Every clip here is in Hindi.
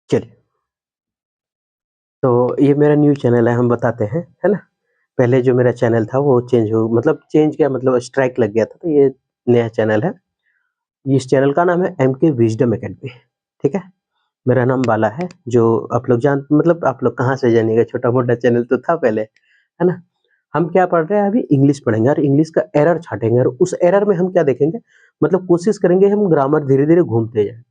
चलिए, तो ये मेरा न्यू चैनल है, हम बताते हैं, है ना? पहले जो मेरा चैनल था वो चेंज हो मतलब चेंज क्या मतलब स्ट्राइक लग गया था, तो ये नया चैनल है। इस चैनल का नाम है एमके विज़डम अकेडमी, ठीक है? मेरा नाम बाला है, जो आप लोग जान मतलब आप लोग कहाँ से जानिएगा, छोटा-मोटा चैनल तो था पहले, है ना? हम क्या पढ़ रहे हैं अभी इंग्लिश पढ़ेंगे और इंग्लिश का एरर छाँटेंगे और उस एरर में हम क्या देखेंगे, मतलब कोशिश करेंगे हम ग्रामर धीरे-धीरे घूमते जाएँ।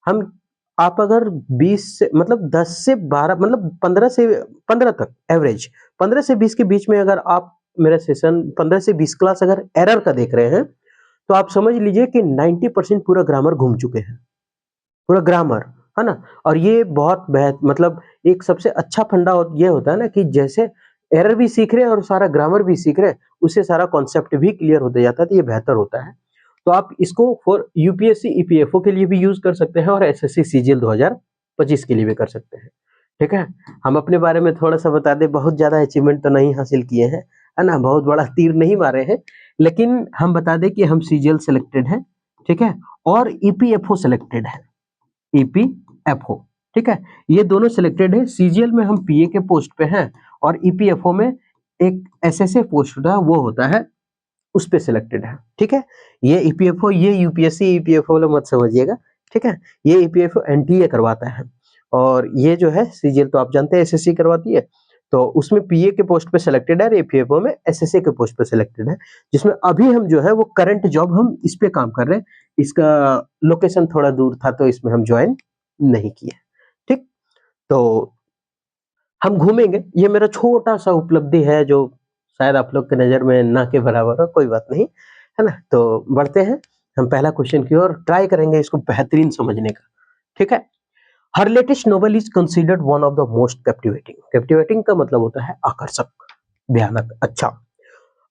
हम आप अगर 20 से मतलब 10 से 12 मतलब 15 से 15 तक एवरेज 15 से 20 के बीच में अगर आप मेरा सेशन 15 से 20 क्लास अगर एरर का देख रहे हैं, तो आप समझ लीजिए कि 90% पूरा ग्रामर घूम चुके हैं। पूरा ग्रामर, है ना? और ये बहुत मतलब एक सबसे अच्छा फंडा ये होता है ना कि जैसे एरर भी सीख रहे हैं और सारा ग्रामर भी सीख रहे हैं, उससे सारा कॉन्सेप्ट भी क्लियर होते जाता है, तो ये बेहतर होता है। तो आप इसको फॉर यूपीएससी, ईपीएफओ के लिए भी यूज़ कर सकते हैं और एसएससी सीजीएल 2025 के लिए भी कर सकते हैं, ठीक है? हम अपने बारे में थोड़ा-सा बता दें, बहुत ज़्यादा अचीवमेंट तो नहीं हासिल किए हैं, है ना? बहुत बड़ा तीर नहीं मारे हैं, लेकिन हम बता दें कि हम सीजीएल सेलेक्टेड हैं, ठीक है? और ईपीएफओ सेलेक्टेड हैं। ईपीएफओ, ठीक है? ये दोनों सिलेक्टेड है। सीजीएल में हम पीए के पोस्ट पे हैं और ईपीएफओ में एक एसएसए पोस्ट होता है, वो होता है, उस पे सिलेक्टेड है, ठीक है? ये ईपीएफओ, ये यूपीएससी ईपीएफओ वाला मत समझिएगा, ठीक है? ये ईपीएफओ एनटीए करवाता है और ये जो है सीजीएल तो आप जानते हैं एसएससी करवाती है, तो उसमें पीए के पोस्ट पे सिलेक्टेड है और ईपीएफओ में एसएसए के पोस्ट पे सिलेक्टेड है, जिसमें अभी हम जो है वो करंट जॉब हम इस पे काम कर रहे हैं। इसका लोकेशन थोड़ा दूर था तो इसमें हम जॉइन नहीं किए, ठीक? तो हम घूमेंगे, ये मेरा छोटा-सा उपलब्धि है जो शायद आप लोग की नज़र में ना के बराबर हो, कोई बात नहीं, है ना? तो बढ़ते हैं हम पहला क्वेश्चन की ओर, ट्राई करेंगे इसको बेहतरीन समझने का, ठीक है? Her latest novel is considered one of the most captivating. Captivating का मतलब होता है आकर्षक, भयानक, अच्छा।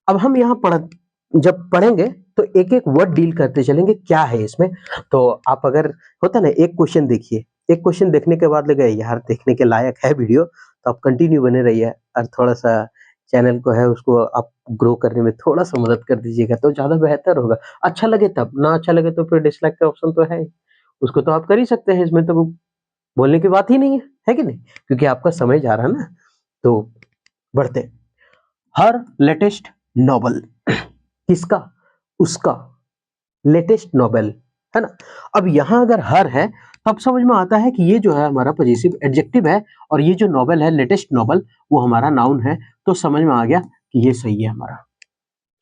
अब हम यहाँ जब पढ़ेंगे तो एक-एक वर्ड डील करते चलेंगे, क्या है इसमें? तो आप अगर होता है ना एक क्वेश्चन देखिए, एक क्वेश्चन देखने के बाद लगे यार देखने के लायक है वीडियो, तो आप कंटिन्यू बने रहिए और थोड़ा-सा चैनल को है उसको आप ग्रो करने में थोड़ा-सा मदद कर दीजिएगा तो ज़्यादा बेहतर होगा। अच्छा लगे तब, ना अच्छा लगे तो फिर डिसलाइक का ऑप्शन तो है ही, उसको तो आप कर ही सकते हैं, इसमें तो बोलने की बात ही नहीं है कि नहीं? क्योंकि आपका समय जा रहा है ना, तो बढ़ते हैं। हर लेटेस्ट नॉवल किसका? उसका लेटेस्ट नॉवेल, है ना? अब यहाँ अगर हर है तो अब समझ में आता है कि ये जो है हमारा पॉजेसिव एडजेक्टिव है और ये जो नॉवेल है लेटेस्ट नॉवेल वो हमारा नाउन है, तो समझ में आ गया कि ये सही है हमारा।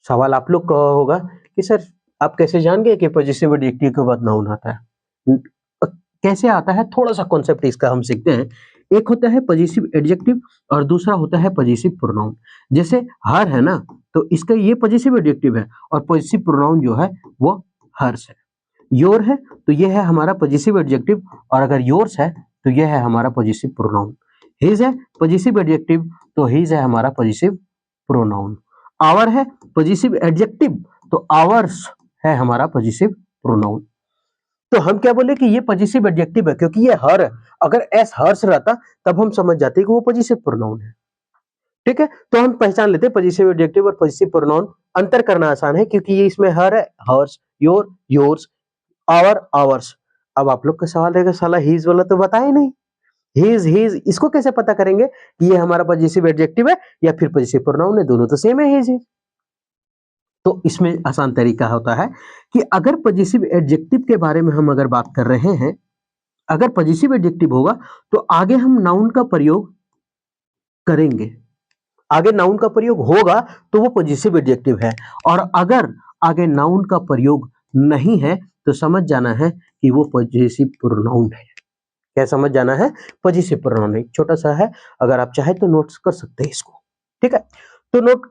सवाल आप लोग का होगा कि सर आप कैसे जान गए कि पॉजेसिव एडजेक्टिव के बाद नाउन आता है? अ, कैसे आता है, थोड़ा-सा कॉन्सेप्ट इसका हम सीखते हैं। एक होता है पॉजेसिव एडजेक्टिव और दूसरा होता है पॉजेसिव प्रोनाउन। जैसे हर है ना, तो इसका ये पॉजेसिव एडजेक्टिव है और पॉजेसिव प्रोनाउन जो है वो हर्स है। योर है तो ये है हमारा पॉजेसिव एडजेक्टिव और अगर योर्स है तो ये है हमारा पॉजेसिव प्रोनाउन। हिज है पॉजेसिव एडजेक्टिव तो हिज है हमारा पॉजेसिव प्रोनाउन। आवर है पॉजेसिव एडजेक्टिव तो आवर्स है हमारा पॉजेसिव प्रोनाउन। तो हम क्या बोले कि ये पॉजेसिव एडजेक्टिव है क्योंकि ये हर है। अगर एस हर्स रहता तब हम समझ जाते कि वो पॉजेसिव प्रोनाउन है, ठीक है? तो हम पहचान लेते हैं पॉजेसिव एडजेक्टिव और पॉजेसिव प्रोनाउन। अंतर करना आसान है क्योंकि ये इसमें हर है, hers, your, yours, our, ours. अब आप लोग का सवाल रहेगा साला हीज वाला तो बताया नहीं, हीज हीज इसको कैसे पता करेंगे कि ये हमारा पॉजेसिव एडजेक्टिव है या फिर पॉजेसिव प्रोनाउन है? दोनों तो सेम है, हीज हीज। तो इसमें आसान तरीका होता है कि अगर पॉजेसिव एडजेक्टिव के बारे में हम अगर बात कर रहे हैं, अगर पॉजेसिव एडजेक्टिव होगा तो आगे हम नाउन का प्रयोग करेंगे। आगे नाउन का प्रयोग होगा तो वो पॉजेसिव एडजेक्टिव है और अगर आगे नाउन का प्रयोग नहीं है तो समझ जाना है कि वो पॉजेसिव प्रोनाउन है। क्या समझ जाना है? पॉजेसिव प्रोनाउन है। छोटा सा है, अगर आप चाहे तो नोट्स कर सकते हैं इसको, ठीक है? तो नोट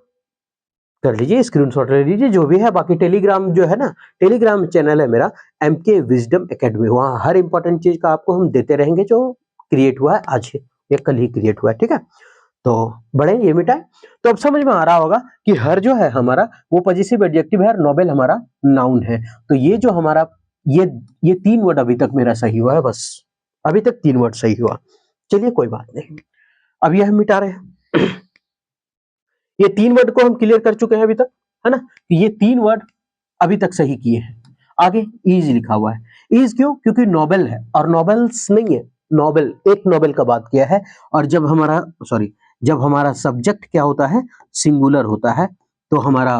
कर लीजिए, स्क्रीनशॉट ले लीजिए, जो भी है। बाकी टेलीग्राम जो है ना, टेलीग्राम चैनल है मेरा एमके विजडम एकेडमी, वहाँ हर इंपॉर्टेंट चीज का आपको हम देते रहेंगे जो क्रिएट हुआ है आज या कल ही क्रिएट हुआ है, ठीक है? तो बड़े ये मिटाए। तो अब समझ में आ रहा होगा कि हर जो है हमारा वो पॉजेसिव एडजेक्टिव है और नोबेल हमारा नाउन है। तो ये जो हमारा ये ये 3 वर्ड अभी तक मेरा सही हुआ है, बस अभी तक 3 वर्ड सही हुआ। चलिए कोई बात नहीं, अब ये हम मिटा रहे हैं। ये 3 वर्ड को हम क्लियर कर चुके हैं अभी तक, है ना? ये 3 वर्ड अभी तक सही किए हैं। आगे इज लिखा हुआ है। इज क्यों? क्योंकि नोबेल है और नोबेल्स नहीं है, नोबेल, एक नोबेल का बात किया है। और जब हमारा सब्जेक्ट क्या होता है, सिंगुलर होता है, तो हमारा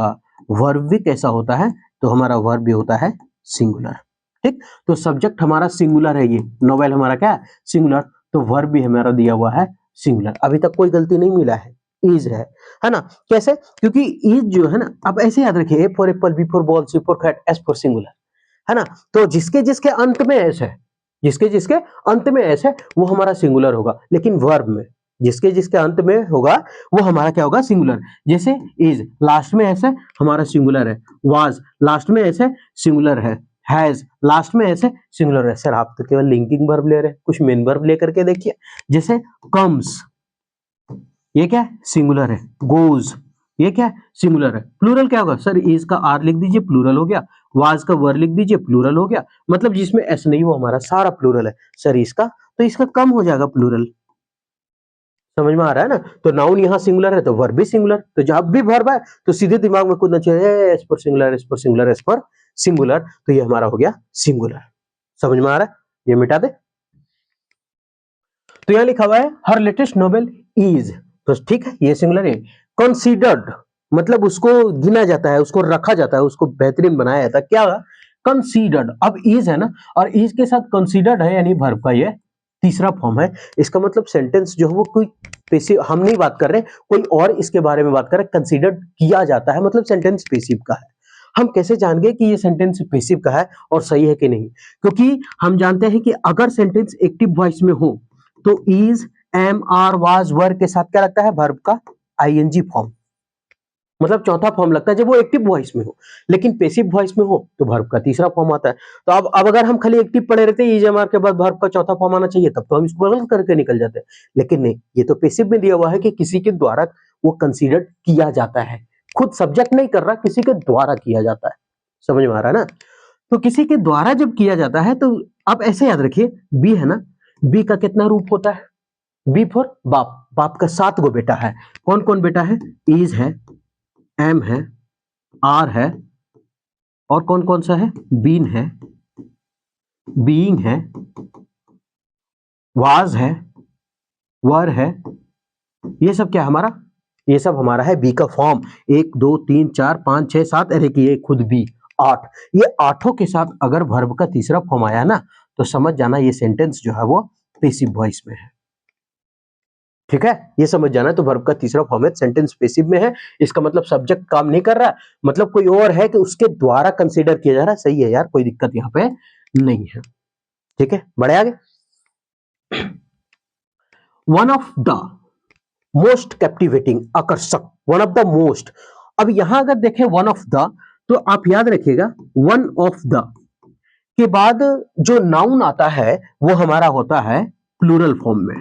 वर्ब भी कैसा होता है, तो हमारा वर्ब भी होता है सिंगुलर। ठीक, तो सब्जेक्ट हमारा सिंगुलर है, ये नोबेल हमारा क्या है, सिंगुलर, तो वर्ब भी हमारा दिया हुआ है सिंगुलर। अभी तक कोई गलती नहीं मिला है, इज है ना। कैसे, क्योंकि इज जो है ना, अब ऐसे याद रखिए, A for apple, B for ball, C for cat, S for singular, है ना। तो जिसके जिसके अंत में एस है, जिसके जिसके अंत में एस है, वो हमारा सिंगुलर होगा। लेकिन वर्ब में जिसके जिसके अंत में होगा, वो हमारा क्या होगा, सिंगुलर। जैसे इज लास्ट में एस है, हमारा सिंगुलर है। वाज लास्ट में एस है, सिंगुलर है। हैज लास्ट में एस है, सिंगुलर है। सर आप तो केवल लिंकिंग वर्ब ले रहे हैं, कुछ मेन वर्ब लेकर के देखिए। जैसे कम्स, ये क्या है, सिंगुलर है। गोज, ये क्या है, सिंगुलर है। प्लूरल क्या होगा, सर इज का आर लिख दीजिए, प्लूरल हो गया। वाज का वर लिख दीजिए, प्लूरल हो गया। मतलब जिसमें एस नहीं, वो हमारा सारा प्लूरल है। सर इसका, तो इसका कम हो जाएगा प्लूरल। समझ में आ रहा है ना। तो नाउन यहाँ सिंगुलर है, तो वर्ब भी सिंगुलर। तो जब भी वर्ब है, तो सीधे दिमाग में कूदना चाहिए, एस पर सिंगुलर, एस पर सिंगुलर, एस पर सिंगुलर। तो ये हमारा हो गया सिंगुलर। समझ में आ रहा है, ये मिटा दे। तो यहाँ लिखा हुआ है हर लेटेस्ट नोवेल इज, तो ठीक है, ये सिंगुलर है। कंसीडर्ड, मतलब उसको गिना जाता है, उसको रखा जाता है, उसको बेहतरीन बनाया जाता है। क्या कंसीडर्ड, अब इज है ना, और इज के साथ कंसीडर्ड है, यानी वर्ब का ये तीसरा फॉर्म है। इसका मतलब सेंटेंस जो है वो कोई पैसिव, हम नहीं बात कर रहे, कोई और इसके बारे में बात कर रहे, कंसीडर्ड किया जाता है, मतलब सेंटेंस पैसिव का है। हम कैसे जान गए कि ये सेंटेंस पैसिव का है और सही है कि नहीं, क्योंकि हम जानते हैं कि अगर सेंटेंस एक्टिव वॉइस में हो, तो इज, एम, आर, वाज, वर के साथ क्या लगता है, वर्ब का आईएनजी फॉर्म, मतलब चौथा फॉर्म लगता है जब वो एक्टिव वॉइस में हो। लेकिन पैसिव वॉइस में हो तो वर्ब का तीसरा फॉर्म आता है। तो अब अगर हम खाली एक्टिव पढ़े रहते, इज, एम, आर के बाद वर्ब का चौथा फॉर्म आना चाहिए, तब तो हम इसको बदल करके निकल जाते हैं। लेकिन नहीं, ये तो पैसिव में दिया हुआ है कि किसी के द्वारा वो कंसीडर किया जाता है। खुद सब्जेक्ट नहीं कर रहा, किसी के द्वारा किया जाता है। समझ में आ रहा है ना। तो किसी के द्वारा जब किया जाता है, तो आप ऐसे याद रखिए, बी है ना, बी का कितना रूप होता है, बी फॉर बाप, बाप का 7 गो बेटा है। कौन कौन बेटा है, इज है, एम है, आर है, और कौन कौन सा है, बीन है, बीइंग है, वाज है, वर है। ये सब क्या हमारा, ये सब हमारा है बी का फॉर्म। 1 2 3 4 5 6 7, अरे कि ये खुद बी 8। ये आठों के साथ अगर वर्ब का तीसरा फॉर्म आया ना, तो समझ जाना ये सेंटेंस जो है वो पैसिव वॉइस में है। ठीक है, ये समझ जाना है। तो वर्ब का तीसरा फॉर्म है, सेंटेंस पैसिव में है। इसका मतलब सब्जेक्ट काम नहीं कर रहा, मतलब कोई और है कि उसके द्वारा कंसीडर किया जा रहा है। सही है यार, कोई दिक्कत यहाँ पे नहीं है। ठीक है, बढ़े आगे। One of the most captivating, आकर्षक, वन ऑफ द मोस्ट। अब यहां अगर देखें वन ऑफ द, तो आप याद रखिएगा, वन ऑफ द के बाद जो नाउन आता है वो हमारा होता है प्लूरल फॉर्म में।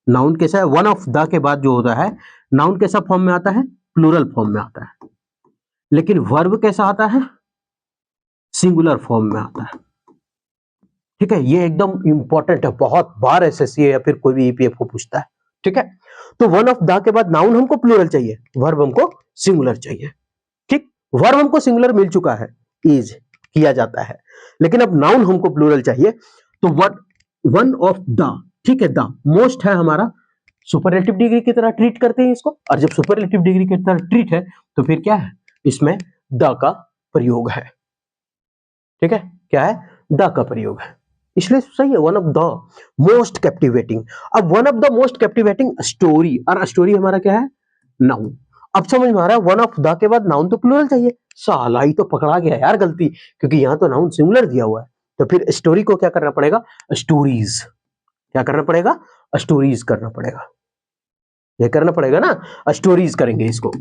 नाउन कैसा है, वन ऑफ द के बाद जो होता है नाउन कैसा फॉर्म में आता है, प्लूरल फॉर्म में आता है। लेकिन वर्ब कैसा आता है, सिंगुलर फॉर्म में आता है। ठीक है, ये एकदम इंपॉर्टेंट है, बहुत बार एसएससी या फिर कोई भी ईपीएफओ पूछता है। ठीक है, तो वन ऑफ द के बाद नाउन हमको प्लूरल चाहिए, वर्ब हमको सिंगुलर चाहिए। ठीक, वर्ब हमको सिंगुलर मिल चुका है, इज किया जाता है, लेकिन अब नाउन हमको प्लूरल चाहिए। तो वन ऑफ द, ठीक है, द मोस्ट है हमारा, सुपरलेटिव डिग्री की तरह ट्रीट करते हैं इसको। और जब सुपरलेटिव डिग्री की तरह ट्रीट है, तो फिर क्या है, इसमें द का प्रयोग है। ठीक है, क्या है, द का प्रयोग है, इसलिए सही है, one of the most captivating. अब one of the most captivating story, और स्टोरी हमारा क्या है, नाउन। अब समझ में आ रहा है, वन ऑफ द के बाद नाउन तो प्लूरल चाहिए। साला ही तो पकड़ा गया यार गलती, क्योंकि यहां तो नाउन सिंगुलर दिया हुआ है। तो फिर स्टोरी को क्या करना पड़ेगा, स्टोरीज, क्या करना पड़ेगा, स्टोरीज करना पड़ेगा, ये करना पड़ेगा ना, स्टोरीज करेंगे इसको।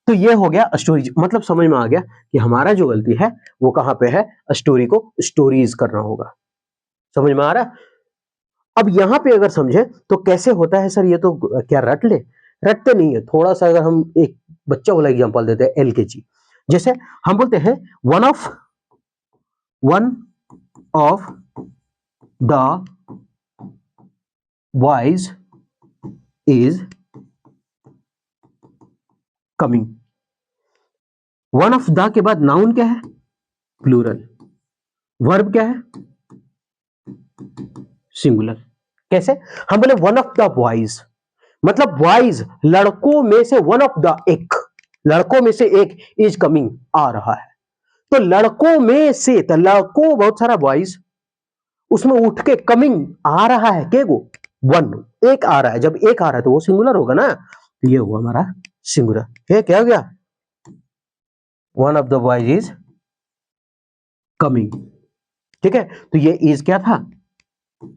तो ये हो गया स्टोरीज, मतलब समझ में आ गया कि हमारा जो गलती है वो कहां पे है, स्टोरी को स्टोरीज करना होगा। समझ में आ रहा है। अब यहां पे अगर समझे तो कैसे होता है, सर ये तो क्या रट ले, रटते नहीं है। थोड़ा सा अगर हम एक बच्चा वाला एग्जांपल देते हैं, एलकेजी। जैसे हम बोलते हैं one of the boys is coming. One of the के बाद नाउन क्या है, प्लूरल, वर्ब क्या है, सिंगुलर। कैसे? हम बोले वन ऑफ द बॉयज, मतलब बॉयज लड़कों में से वन ऑफ द एक, लड़कों में से एक इज कमिंग आ रहा है। तो लड़कों में से, तो लड़कों बहुत सारा बॉयज, उसमें उठ के कमिंग आ रहा है के गो, वन, एक आ रहा है। जब एक आ रहा है तो वो सिंगुलर होगा ना, तो ये हुआ हमारा सिंगुलर। क्या हो गया? One of the boys is coming. ठीक है, तो ये इज क्या था?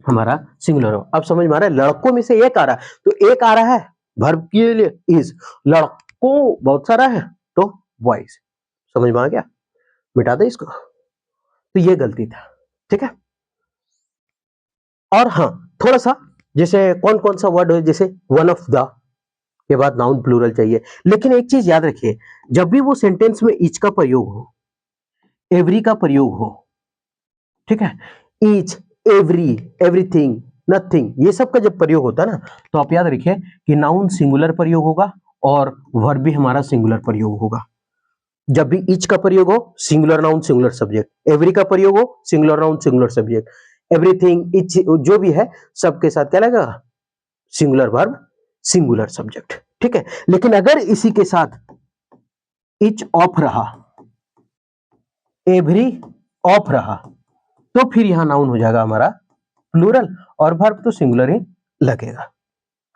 हमारा सिंगुलर हो। अब समझ में आ रहा है, लड़कों में से एक आ रहा है, तो एक आ रहा है वर्ब के लिए इज, लड़कों बहुत सारा है तो बॉयज। समझ में आ गया? मिटा दे इसको। तो ये गलती था। ठीक है, और हाँ, थोड़ा सा जैसे कौन कौन सा वर्ड हो, जैसे वन ऑफ द के बाद नाउन प्लूरल चाहिए। लेकिन एक चीज याद रखिए, जब भी वो सेंटेंस में ईच का प्रयोग हो, एवरी का प्रयोग हो, ठीक है, ईच, एवरी, एवरीथिंग, नथिंग, ये सब का जब प्रयोग होता है ना, तो आप याद रखिए कि नाउन सिंगुलर प्रयोग होगा और वर्ब भी हमारा सिंगुलर प्रयोग होगा। जब भी ईच का प्रयोग हो, singular noun singular subject, every का प्रयोग हो, singular noun singular subject, everything, each, जो भी है सबके साथ क्या लगेगा? Singular verb, singular subject. ठीक है, लेकिन अगर इसी के साथ इच ऑफ रहा, एवरी ऑफ रहा, तो फिर यहां नाउन हो जाएगा हमारा प्लूरल और वर्ब तो सिंगुलर ही लगेगा।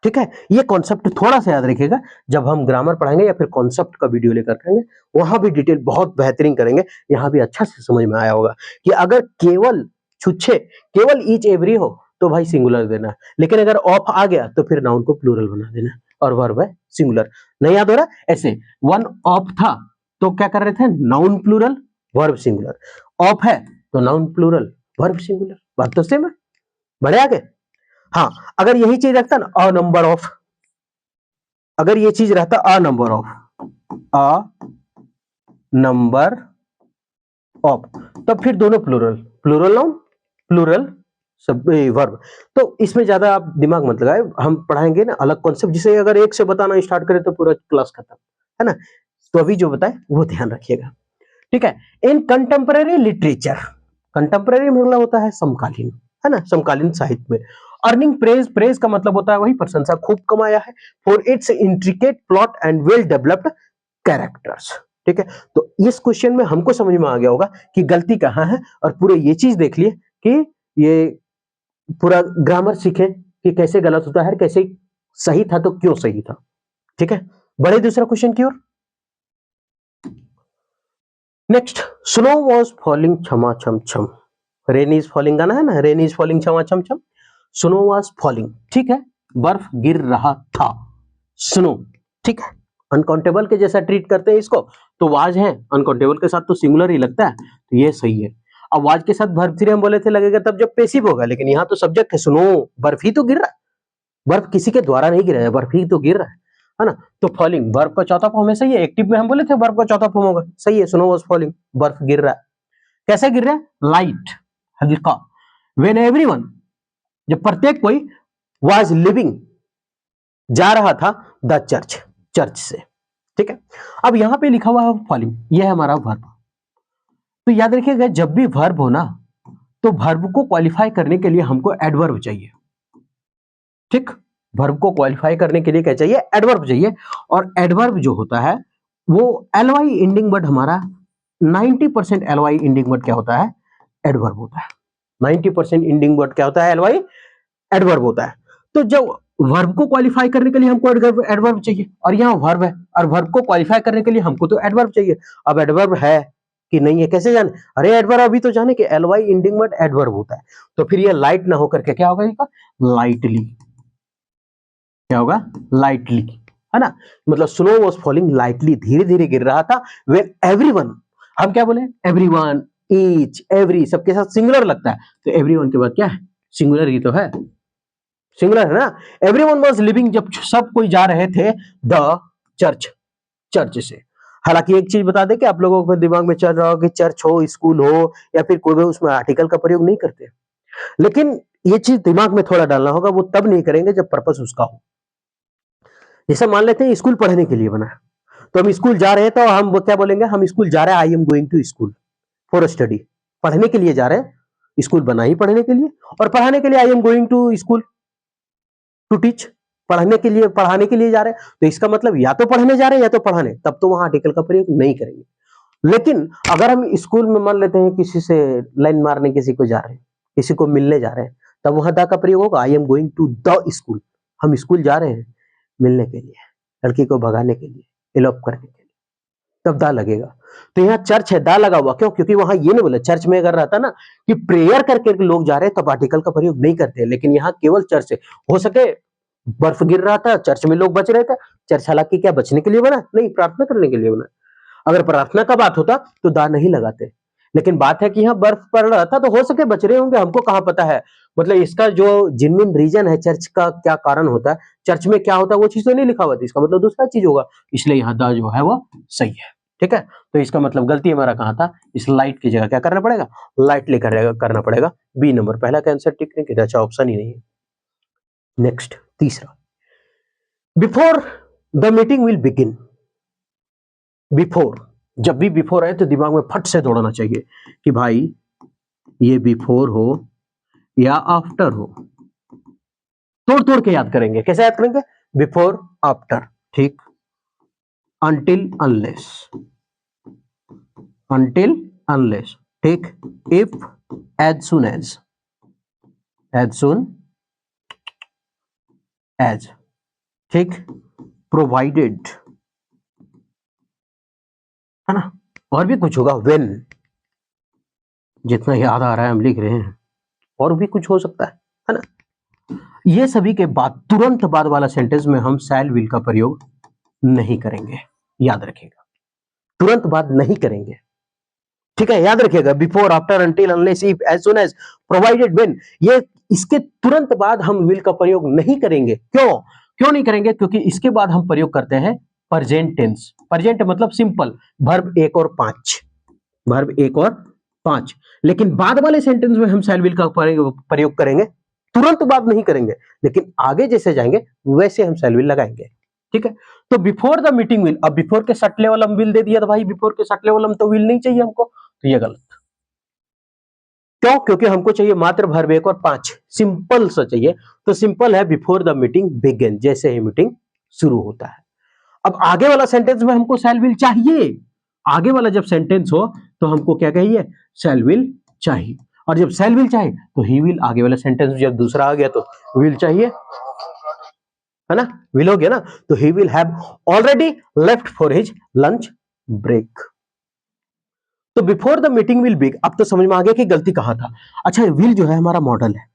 ठीक है, ये कॉन्सेप्ट थोड़ा सा याद रखिएगा, जब हम ग्रामर पढ़ाएंगे या फिर कॉन्सेप्ट का वीडियो लेकर करेंगे, वहां भी डिटेल बहुत बेहतरीन करेंगे। यहां भी अच्छा से समझ में आया होगा कि अगर केवल छुच्छे, केवल ईच एवरी हो तो भाई सिंगुलर देना, लेकिन अगर ऑफ आ गया तो फिर नाउन को प्लूरल बना देना और वर्ब है सिंगुलर। नहीं याद हो रहा? ऐसे वन ऑफ था तो क्या कर रहे थे? Noun plural, verb singular. ऑफ है तो नाउन प्लूरल, वर्ब सिंगुलर। बात तो सेम है। बढ़े आगे? हाँ, अगर यही चीज रखता ना, अ नंबर ऑफ, अगर ये चीज रहता a number of, a number of, तब फिर दोनों प्लूरल, प्लूरल नाउन, प्लूरल सब वर्ब। तो इसमें ज्यादा आप दिमाग मत लगाए, हम पढ़ाएंगे ना अलग कॉन्सेप्ट, जिसे अगर एक से बताना स्टार्ट करें तो पूरा क्लास खत्म, है ना? तो अभी जो बताए वो ध्यान रखिएगा। ठीक है, इन कंटेम्पररी लिटरेचर, कंटेम्पररी मतलब होता है समकालीन, है ना? समकालीन साहित्य में अर्निंग प्रेज, प्रेज का मतलब होता है वही प्रशंसा, खूब कमाया है, for its intricate plot and well developed characters. ठीक है, तो इस क्वेश्चन में हमको समझ में आ गया होगा कि गलती कहां है, और पूरे ये चीज देख लिए कि ये पूरा ग्रामर सीखे कि कैसे गलत होता है, कैसे सही था तो क्यों सही था। ठीक है, बढ़े दूसरा क्वेश्चन की ओर। नेक्स्ट, स्नो वॉज फॉलिंग छमा छम छम, रेन इज फॉलिंग गाना है ना, रेन इज फॉलिंग छमा छम छम, स्नो वॉज फॉलिंग। ठीक है, बर्फ गिर रहा था, स्नो। ठीक है, अनकाउंटेबल के जैसा ट्रीट करते हैं इसको, तो वाज है, अनकाउंटेबल के साथ तो सिंगुलर ही लगता है, तो ये सही है। अब वाज के साथ वर्ब 3 हम बोले थे लगेगा तब जब पेसिव होगा, लेकिन यहाँ तो सब्जेक्ट है स्नो, बर्फ ही तो गिर रहा है, बर्फ किसी के द्वारा नहीं गिरा है, बर्फ ही तो गिर रहा है ना? तो फॉलिंग वर्ब का चौथा फॉर्म है, सही है। एक्टिव में हम बोले थे वर्ब का चौथा फॉर्म होगा, सही है। स्नो वाज फॉलिंग, बर्फ गिर रहा है। कैसे गिर रहा है? लाइट, हल्का। व्हेन एवरीवन, जब प्रत्येक कोई, वाज लिविंग, जा रहा था, द चर्च, चर्च से। ठीक है, अब यहां पे लिखा हुआ है फॉलिंग, यह है हमारा वर्ब। तो याद रखिएगा, जब भी वर्ब हो ना, तो वर्ब को क्वालिफाई करने के लिए हमको एडवर्ब चाहिए। ठीक, वर्ब को क्वालिफाई करने के लिए क्या चाहिए? एडवर्ब चाहिए। और एडवर्ब जो होता है वो एलवाई इंडिंग वर्ड, हमारा 90% एलवाई इंडिंग वर्ड क्या होता है? एडवर्ब होता है। 90% इंडिंग वर्ड क्या होता है? एलवाई, एडवर्ब होता है। तो जब वर्ब को क्वालिफाई करने के लिए हमको एडवर्ब चाहिए, और यहाँ वर्ब है, और वर्ब को क्वालिफाई करने के लिए हमको तो एडवर्ब चाहिए। अब एडवर्ब है कि नहीं है कैसे जाने? अरे एडवर्ब अभी तो जाने कि एलवाई इंडिंग वर्ड एडवर्ब होता है। तो फिर ये लाइट ना होकर के क्या होगा? इसका लाइटली, क्या होगा? लाइटली, है ना? मतलब स्नो वॉज फॉलिंग लाइटली, धीरे धीरे गिर रहा था। व्हेन एवरीवन, हम क्या बोले? एवरीवन, ईच, एवरी, सबके साथ सिंगुलर लगता है, तो एवरीवन के बाद क्या है? सिंगुलर ही तो है, सिंगुलर है ना? एवरीवन वॉज लिविंग, जब सब कोई जा रहे थे, द चर्च, चर्च से। हालांकि एक चीज बता दें कि आप लोगों के दिमाग में चल रहा हो कि चर्च हो, स्कूल हो, या फिर कोई भी उसमें आर्टिकल का प्रयोग नहीं करते, लेकिन ये चीज दिमाग में थोड़ा डालना होगा, वो तब नहीं करेंगे जब पर्पस उसका हो। जैसे मान लेते हैं स्कूल पढ़ने के लिए बना है, तो हम स्कूल जा रहे हैं तो हम वो क्या बोलेंगे? हम स्कूल जा रहे हैं, I am going to school for study. पढ़ने के लिए जा रहे हैं, स्कूल बना ही पढ़ने के लिए, और पढ़ाने के लिए I am going to school. To teach, पढ़ने के लिए, पढ़ाने के लिए जा रहे हैं, तो इसका मतलब या तो पढ़ने जा रहे हैं या तो पढ़ाने, तब तो वहां आर्टिकल का प्रयोग नहीं करेंगे। लेकिन अगर हम स्कूल में मान लेते हैं किसी से लाइन मारने किसी को जा रहे हैं, किसी को मिलने जा रहे हैं, तब वहां दा का प्रयोग होगा, I am going to the school, हम स्कूल जा रहे हैं मिलने के लिए, लड़की को भगाने के लिए, एलोप करने के लिए, तब दा लगेगा। तो यहाँ चर्च है, दा लगा हुआ, क्यों? क्योंकि वहां ये नहीं बोला, चर्च में अगर रहता ना कि प्रेयर करके लोग जा रहे हैं तब आर्टिकल का प्रयोग नहीं करते, लेकिन यहाँ केवल चर्च है। हो सके बर्फ गिर रहा था, चर्च में लोग बच रहे थे, चर्च हालांकि क्या बचने के लिए बना, नहीं, प्रार्थना करने के लिए बना। अगर प्रार्थना का बात होता तो दा नहीं लगाते, लेकिन बात है कि यहाँ बर्फ पड़ रहा था, तो हो सके बच रहे होंगे, हमको कहाँ पता है। मतलब इसका जो जेन्युइन रीजन है, चर्च का क्या कारण होता है, चर्च में क्या होता है, वो चीज तो नहीं लिखा हुआ था, इसका मतलब दूसरा चीज होगा, इसलिए यहाँ दा जो है वो सही है। ठीक है, तो इसका मतलब गलती हमारा कहाँ था, इस लाइट की जगह क्या करना पड़ेगा, लाइट लेकर करना पड़ेगा, बी नंबर। पहला का आंसर टिक नहीं किया, अच्छा ऑप्शन ही नहीं है। नेक्स्ट, तीसरा, before the meeting will begin. Before, जब भी बिफोर आए तो दिमाग में फट से दौड़ना चाहिए कि भाई ये बिफोर हो या आफ्टर हो। तोड़ तोड़ के याद करेंगे, कैसे याद करेंगे, बिफोर आफ्टर, ठीक, until unless, until unless, ठीक, if, as soon as soon as, ठीक, provided, है ना, और भी कुछ होगा, when, जितना याद आ रहा है हम लिख रहे हैं, और भी कुछ हो सकता है ना। ये सभी के बाद तुरंत बाद वाला सेंटेंस में हम शैल विल का प्रयोग नहीं करेंगे, याद रखिएगा, तुरंत बाद नहीं करेंगे, ठीक है, याद रखिएगा, before, after, until, unless, if, as soon as, provided, when, ये इसके तुरंत बाद हम विल का प्रयोग नहीं करेंगे। क्यों क्यों नहीं करेंगे? क्योंकि इसके बाद हम प्रयोग करते हैं प्रेजेंट टेंस। प्रेजेंट मतलब सिंपल, वर्ब 1 और 5, वर्ब 1 और 5, लेकिन बाद वाले सेंटेंस में हम शैल विल का प्रयोग करेंगे, तुरंत बाद नहीं करेंगे, लेकिन आगे जैसे जाएंगे वैसे हम शैल विल लगाएंगे, ठीक है। तो बिफोर द मीटिंग विल, अब बिफोर के सटले वाला हम विल दे दिया, तो भाई बिफोर के सटले वाला तो विल नहीं चाहिए हमको, तो ये गलत। क्यों? क्योंकि हमको चाहिए मात्र वर्ब 1 और 5, सिंपल सा चाहिए। तो सिंपल है बिफोर द मीटिंग बिगिन, जैसे ही मीटिंग शुरू होता है। अब आगे वाला सेंटेंस में हमको शैल विल चाहिए, आगे वाला जब सेंटेंस हो तो हमको क्या कहिए, शैल विल चाहिए, और जब शैल विल चाहिए तो ही विल, आगे वाला सेंटेंस जब दूसरा आ गया तो विल चाहिए, है ना, विल हो गया ना, तो he will have already left for his lunch break. तो बिफोर द मीटिंग विल बिग, अब तो समझ में आ गया कि गलती कहां था। अच्छा, विल जो है हमारा मॉडल है,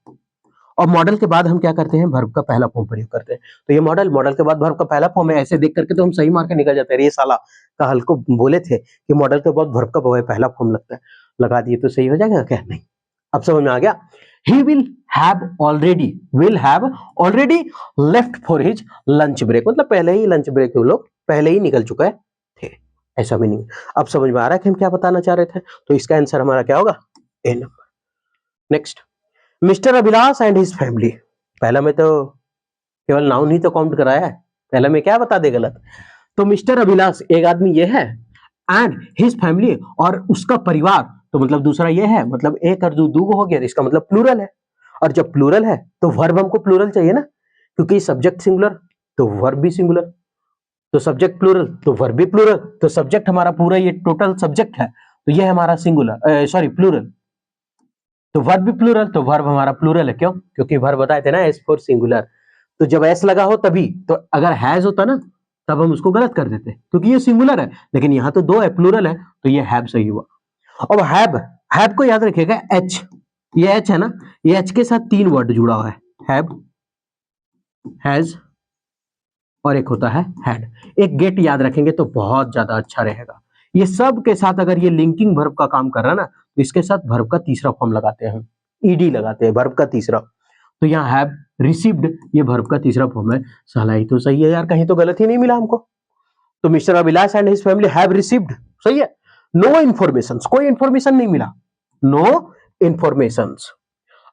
और मॉडल के बाद हम क्या करते हैं, वर्ब का पहला फॉर्म प्रयोग करते हैं। तो ये मॉडल, मॉडल के बाद वर्ब का पहला फॉर्म है, ऐसे देख करके तो हम सही मार के निकल जाते हैं। ये साला का हल को बोले थे कि मॉडल के बाद वर्ब का पहला फॉर्म लगता है, लगा दिए तो सही हो जाएगा क्या? नहीं, अब समझ में आ गया। He will have already left for his lunch break, मतलब पहले ही लंच ब्रेक वो लोग पहले ही निकल चुका है थे, ऐसा भी नहीं। अब समझ में आ रहा है कि हम क्या बताना चाह रहे थे। तो इसका आंसर हमारा क्या होगा, A number. Next, mister Abhilash and his family. पहला में तो केवल नाउन ही तो काउंट कराया है, पहला में क्या बता दे गलत। तो मिस्टर अभिलाष एक आदमी ये है, एंड हिज फैमिली, और उसका परिवार, तो मतलब दूसरा ये है, मतलब एक और दो हो गया, इसका मतलब प्लूरल है। और जब प्लूरल है तो वर्ब हमको प्लूरल चाहिए ना, क्योंकि सब्जेक्ट सिंगुलर तो वर्ब भी सिंगुलर, तो सब्जेक्ट प्लूरल तो वर्ब भी प्लूरल, तो सब्जेक्ट हमारा पूरा ये टोटल सब्जेक्ट है, तो ये हमारा सिंगुलर, सॉरी प्लूरल, तो वर्ब भी प्लूरल, तो वर्ब हमारा प्लूरल है। क्यों? क्योंकि वर्ब बताए थे ना एस फॉर सिंगुलर, तो जब एस लगा हो तभी, तो अगर हैज होता ना तब हम उसको गलत कर देते, क्योंकि ये सिंगुलर है, लेकिन यहाँ तो दो है, प्लूरल है, तो ये हैव सही हुआ। अब हैव को याद रखिएगा, एच, ये एच है ना, ये एच के साथ 3 वर्ड जुड़ा हुआ है, हैव, हैज, और एक होता है हैड। एक गेट याद रखेंगे तो बहुत ज्यादा अच्छा रहेगा। ये सब के साथ अगर ये लिंकिंग वर्ब का काम कर रहा है ना, तो इसके साथ वर्ब का तीसरा फॉर्म लगाते हैं, ईडी लगाते हैं, वर्ब का तीसरा। तो यहाँ हैव रिसीव्ड, ये वर्ब का तीसरा फॉर्म है। साला ही तो सही है यार, कहीं तो गलत ही नहीं मिला हमको। तो mister Abhilash and his family have received, सही है। नो इन्फॉर्मेशन, कोई इंफॉर्मेशन नहीं मिला, no information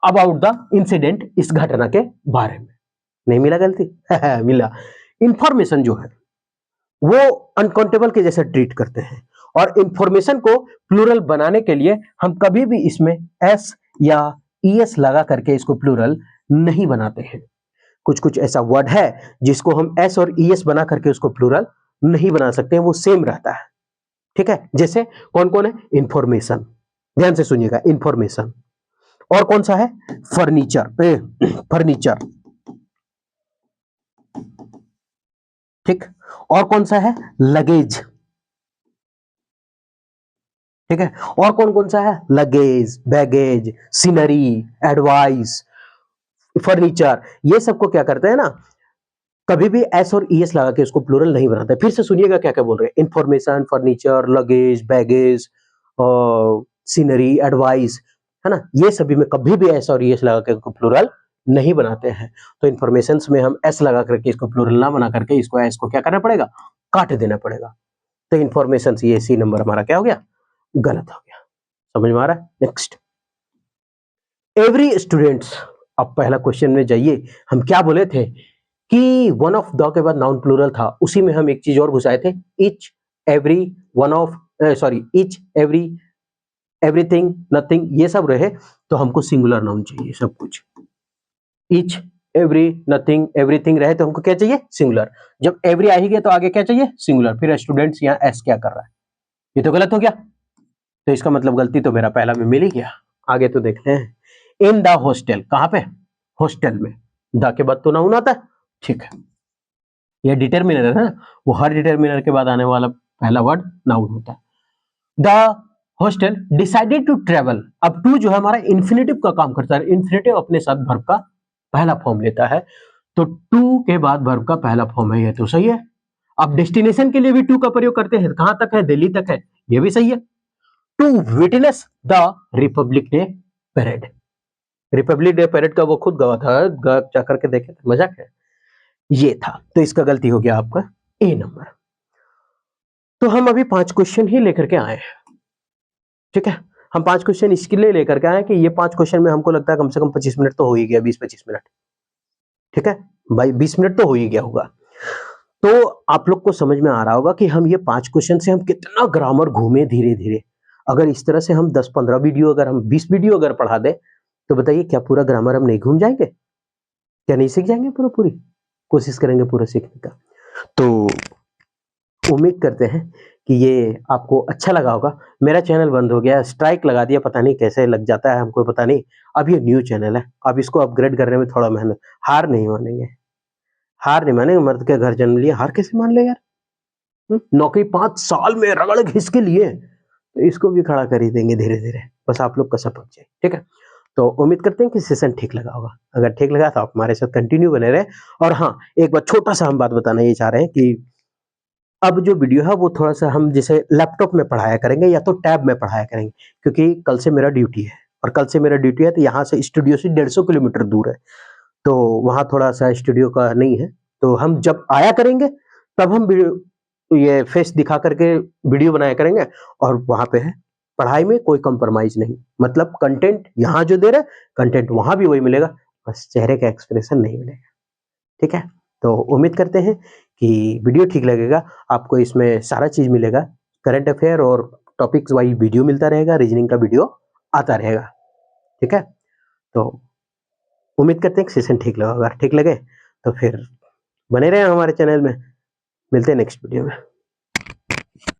about the incident, इस घटना के बारे में नहीं मिला, गलती मिला। इंफॉर्मेशन जो है वो अनकाउंटेबल के जैसे ट्रीट करते हैं, और इंफॉर्मेशन को प्लूरल बनाने के लिए हम कभी भी इसमें एस या ईएस लगा करके इसको प्लूरल नहीं बनाते हैं। कुछ कुछ ऐसा वर्ड है जिसको हम एस और ईएस बना करके उसको प्लूरल नहीं बना सकते हैं, वो सेम रहता है। ठीक है, जैसे कौन कौन है? इंफॉर्मेशन, ध्यान से सुनिएगा, इंफॉर्मेशन। और कौन सा है? Furniture, furniture. ठीक, और कौन सा है? लगेज। ठीक है, और कौन कौन सा है? Luggage, baggage, scenery, advice, furniture. ये सबको क्या करते हैं ना, कभी भी एस और ईएस लगा के उसको प्लूरल नहीं बनाते। फिर से सुनिएगा क्या क्या बोल रहे हैं। Information, furniture, luggage, baggage, scenery, advice, है ना, ये सभी में कभी भी एस और ईएस लगा के उसको प्लूरल नहीं बनाते हैं। तो इंफॉर्मेशन में हम एस लगा करके इसको प्लूरल ना बना करके इसको एस को क्या करना पड़ेगा? काट देना पड़ेगा। तो इंफॉर्मेशन, ये सी नंबर हमारा क्या हो गया? गलत हो गया। समझ में आ रहा है? Next, every students. अब पहला क्वेश्चन में जाइए, हम क्या बोले थे कि वन ऑफ द के बाद नाउन प्लूरल था, उसी में हम एक चीज और घुसाए थे, etch, every, one of, sorry, etch, every, everything, nothing, ये सब रहे तो हमको सिंगुलर नाउन चाहिए सब कुछ। इच, एवरी, नथिंग, एवरीथिंग रहे तो हमको क्या चाहिए? सिंगुलर। जब एवरी आ ही गया तो आगे क्या चाहिए? सिंगुलर। फिर स्टूडेंट्स यहाँ एस क्या कर रहा है? ये तो गलत हो गया। तो इसका मतलब गलती तो मेरा पहला में मिल ही गया। आगे तो देखते हैं। इन द हॉस्टल, कहां पे? हॉस्टल में। द के बाद तो नाउन आता है। ठीक है, ये डिटरमिनर है ना, वो हर डिटरमिनर के बाद आने वाला पहला वर्ड नाउन होता है। The hostel decided to travel. अब टू जो है हमारा इन्फिनेटिव का काम करता है। इन्फिनेटिव अपने साथ वर्ब का पहला फॉर्म लेता है, तो टू के बाद वर्ब का पहला फॉर्म है, ये तो सही है। अब डेस्टिनेशन के लिए भी टू का प्रयोग करते हैं, कहां तक है? दिल्ली तक है, ये भी सही है। To witness the republic day parade. Republic day parade का वो खुद गवाह था, जाकर के देखे थे, मजाक है। ये था, तो इसका गलती हो गया आपका ए नंबर। तो हम अभी 5 क्वेश्चन ही लेकर के आए हैं। ठीक है, हम 5 क्वेश्चन इसके लिए लेकर के आए कि ये 5 क्वेश्चन में हमको लगता है कम से कम 25 मिनट तो हो ही गया, 20-25 मिनट। ठीक है भाई, 20 मिनट तो हो ही गया होगा। तो आप लोग को समझ में आ रहा होगा कि हम ये 5 क्वेश्चन से हम कितना ग्रामर घूमे धीरे धीरे। अगर इस तरह से हम 10-15 वीडियो, अगर हम 20 वीडियो अगर पढ़ा दे, तो बताइए क्या पूरा ग्रामर हम नहीं घूम जाएंगे? क्या नहीं सीख जाएंगे? पूरा पूरी कोशिश करेंगे पूरा सीखने का। तो उम्मीद करते हैं कि ये आपको अच्छा लगा होगा। मेरा चैनल बंद हो गया, स्ट्राइक लगा दिया, पता नहीं कैसे लग जाता है हमको पता नहीं। अब ये न्यू चैनल है, अब इसको अपग्रेड करने में थोड़ा मेहनत। हार नहीं मानेंगे, हार नहीं मानेंगे। मर्द के घर जन्म लिया, हार कैसे मान ले यार? नौकरी 5 साल में रगड़ घिस के लिए, तो इसको भी खड़ा कर ही देंगे धीरे धीरे। बस आप लोग का सपोर्ट चाहिए। ठीक है, तो उम्मीद करते हैं कि सेशन ठीक लगा होगा। अगर ठीक लगा तो आप हमारे साथ कंटिन्यू बने रहे। और हाँ, एक बार छोटा सा हम बात बताना ये चाह रहे हैं कि अब जो वीडियो है वो थोड़ा-सा हम जैसे लैपटॉप में पढ़ाया करेंगे या तो टैब में पढ़ाया करेंगे, क्योंकि कल से मेरा ड्यूटी है। और कल से मेरा ड्यूटी है तो यहाँ से स्टूडियो से 150 किलोमीटर दूर है, तो वहाँ थोड़ा-सा स्टूडियो का नहीं है। तो हम जब आया करेंगे तब हम वीडियो, ये फेस दिखा करके वीडियो बनाया करेंगे। और वहाँ पे है, पढ़ाई में कोई कॉम्प्रोमाइज़ नहीं, मतलब कंटेंट यहाँ जो दे रहे हैं, कंटेंट वहाँ भी वही मिलेगा, बस चेहरे का एक्सप्रेशन नहीं मिलेगा। ठीक है? तो उम्मीद करते हैं कि वीडियो ठीक लगेगा, आपको इसमें सारा चीज़ मिलेगा, करंट अफेयर और टॉपिक्स वाइज़ वीडियो मिलता रहेगा, रीजनिंग का वीडियो आता रहेगा। ठीक है? तो उम्मीद करते हैं कि सेशन ठीक लगा होगा, ठीक लगे तो फिर बने रहें हमारे चैनल में। मिलते हैं नेक्स्ट वीडियो में।